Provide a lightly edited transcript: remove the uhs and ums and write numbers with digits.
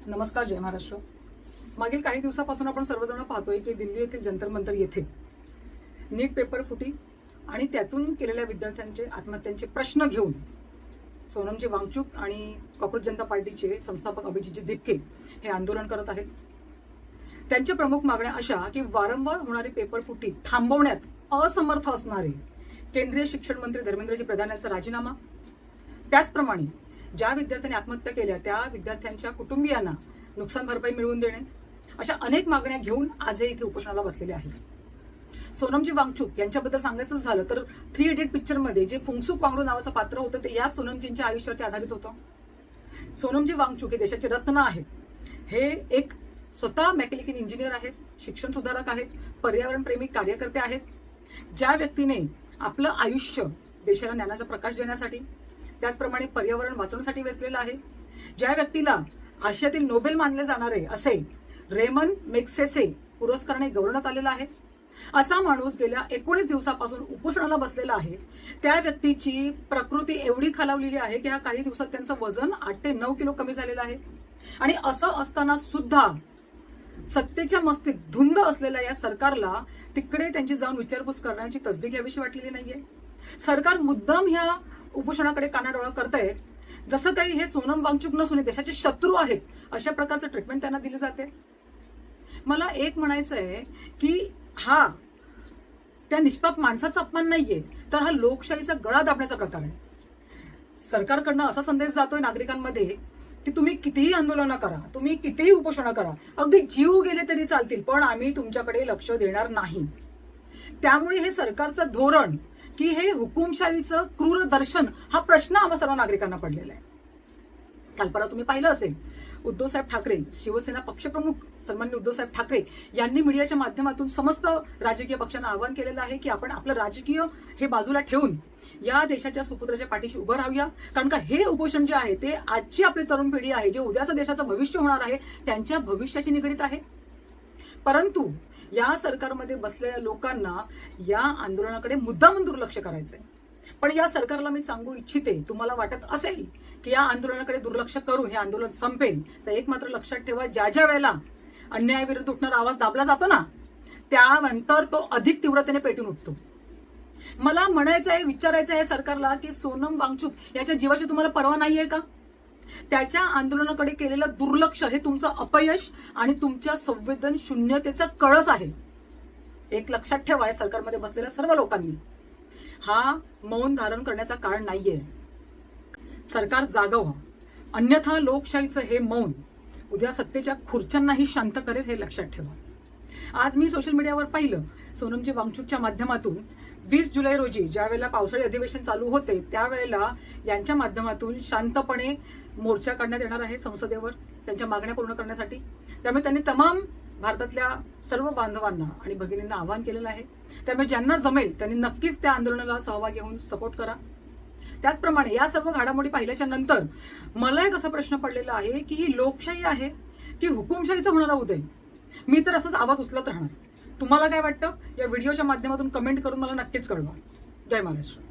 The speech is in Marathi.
नमस्कार, जय महाराष्ट्र. मागील काही दिवसापासून आपण सर्वजण पाहतोय की दिल्ली येथील जंतर मंतर येथे नीट पेपर फुटी आणि त्यातून केलेल्या विद्यार्थ्यांचे आत्महत्यांचे प्रश्न घेऊन सोनमजी वांगचुक आणि कॉकरोच जनता पार्टीचे संस्थापक अभिजितजी दिपके हे आंदोलन करत आहेत. त्यांच्या प्रमुख मागण्या अशा की वारंवार होणारी पेपर फुटी थांबवण्यात असमर्थ असणारे केंद्रीय शिक्षण मंत्री धर्मेंद्रजी प्रधान यांचा राजीनामा, त्याचप्रमाणे ज्या विद्यार्थ्यांनी आत्महत्या केल्या त्या विद्यार्थ्यांच्या कुटुंबियांना नुकसान भरपाई मिळवून देणे, अशा अनेक मागण्या घेऊन आज हे इथे उपोषणाला बसलेले आहेत. सोनमजी वांगचुक यांच्याबद्दल सांगायचं झालं तर 3 इडियट पिक्चरमध्ये जे फुंगसुक वांगडू नावाचं पात्र होतं ते या सोनमजींच्या आयुष्यावरती आधारित होतं. सोनमजी वांगचुक हे देशाचे रत्न आहेत. हे एक स्वतः मेकॅनिकल इंजिनियर आहेत, शिक्षण सुधारक आहेत, पर्यावरणप्रेमी कार्यकर्ते आहेत. ज्या व्यक्तीने आपलं आयुष्य देशाला ज्ञानाचा प्रकाश देण्यासाठी त्याचप्रमाणे पर्यावरण वाचवण्यासाठी वेचलेलं आहे, ज्या व्यक्तीला आशियातील नोबेल मानले जाणारे असे रेमन मेग्सेसे पुरस्काराने गौरवण्यात आलेला आहे, असा माणूस गेल्या 19 दिवसापासून उपोषणाला बसलेला आहे. त्या व्यक्तीची प्रकृती एवढी खालावलेली आहे की ह्या काही दिवसात त्यांचं वजन 8 ते 9 किलो कमी झालेलं आहे. आणि असं असताना सुद्धा सत्तेच्या मस्तीत धुंद असलेल्या या सरकारला तिकडे त्यांची जाऊन विचारपूस करण्याची तसदी घ्यावीशी वाटलेली नाहीये. सरकार मुद्दाम ह्या उपोषणाकडे कानाडोळा करतंय, जसं काही हे सोनम वांगचुक नसून देशाचे शत्रू आहेत अशा प्रकारचं ट्रीटमेंट त्यांना दिली जाते. मला एक म्हणायचं आहे की हा त्या निष्पाप माणसाचा अपमान नाहीये, तर हा लोकशाहीचा गळा दाबण्याचा प्रकार आहे. सरकारकडनं असा संदेश जातोय नागरिकांमध्ये की तुम्ही कितीही आंदोलनं करा, तुम्ही कितीही उपोषणं करा, अगदी जीव गेले तरी चालतील, पण आम्ही तुमच्याकडे लक्ष देणार नाही. त्यामुळे हे सरकारचं धोरण की हे हुकुमशाहीचं क्रूर दर्शन हा प्रश्न आम्हा सर्व नागरिकांना पडलेला आहे. काल परवा तुम्ही पाहिलं असेल, उद्धवसाहेब ठाकरे, शिवसेना पक्षप्रमुख सन्माननीय उद्धवसाहेब ठाकरे यांनी मीडियाच्या माध्यमातून समस्त राजकीय पक्षांना आवाहन केलेलं आहे की आपण आपलं राजकीय हे बाजूला ठेवून या देशाच्या सुपुत्राच्या पाठीशी उभं राहूया. कारण का हे उपोषण जे आहे ते आजची आपली तरुण पिढी आहे, जे उद्याचं देशाचं भविष्य होणार आहे त्यांच्या भविष्याशी निगडीत आहे. परंतु या सरकारमध्ये बसलेल्या लोकांना या आंदोलनाकडे मुद्दामून दुर्लक्ष करायचंय. पण या सरकारला मी सांगू इच्छिते, तुम्हाला वाटत असेल की या आंदोलनाकडे दुर्लक्ष करून हे आंदोलन संपेल, तर एक मात्र लक्षात ठेवा, ज्या वेळेला अन्यायाविरुद्ध उठणारा आवाज दाबला जातो ना, त्यानंतर तो अधिक तीव्रतेने पेटून उठतो. मला म्हणायचं आहे, विचारायचं आहे सरकारला की सोनम वांगचुक याच्या जीवाची तुम्हाला पर्वा नाहीये का? त्याच्या आंदोलनाकडे केलेलं दुर्लक्ष हे तुमचं अपयश आणि तुमच्या संवेदन शून्यतेचा कळस आहे. एक लक्षात ठेवा, या सरकारमध्ये बसलेल्या सर्व लोकांनी, हा मौन धारण करण्याचा काळ नाहीये. सरकार जागं व्हा, अन्यथा लोकशाहीचं हे मौन उद्या सत्तेच्या खुर्च्यांनाही शांत करेल, हे लक्षात ठेवा. आज मी सोशल मीडियावर पाहिलं, सोनमजी वांगचुकच्या माध्यमातून 20 जुलै रोजी ज्या वेळेला पावसाळी अधिवेशन चालू होते त्यावेळेला यांच्या माध्यमातून शांतपणे मोर्चा काढण्यात येणार आहे संसदेवर त्यांच्या मागण्या पूर्ण करण्यासाठी. त्यामुळे त्यांनी तमाम भारतातल्या सर्व बांधवांना आणि भगिनींना आवाहन केलेलं आहे. त्यामुळे ज्यांना जमेल त्यांनी नक्कीच त्या आंदोलनाला सहभागी होऊन सपोर्ट करा. त्याचप्रमाणे या सर्व घडामोडी पाहिल्याच्या नंतर मला एक असा प्रश्न पडलेला आहे की ही लोकशाही आहे की हुकुमशाहीचा होणारा उदय? मी तर असंच आवाज उचलत राहणार. तुम्हाला काय वाटतं? या व्हिडिओच्या माध्यमातून कमेंट करून मला नक्कीच कळवा. जय महाराष्ट्र.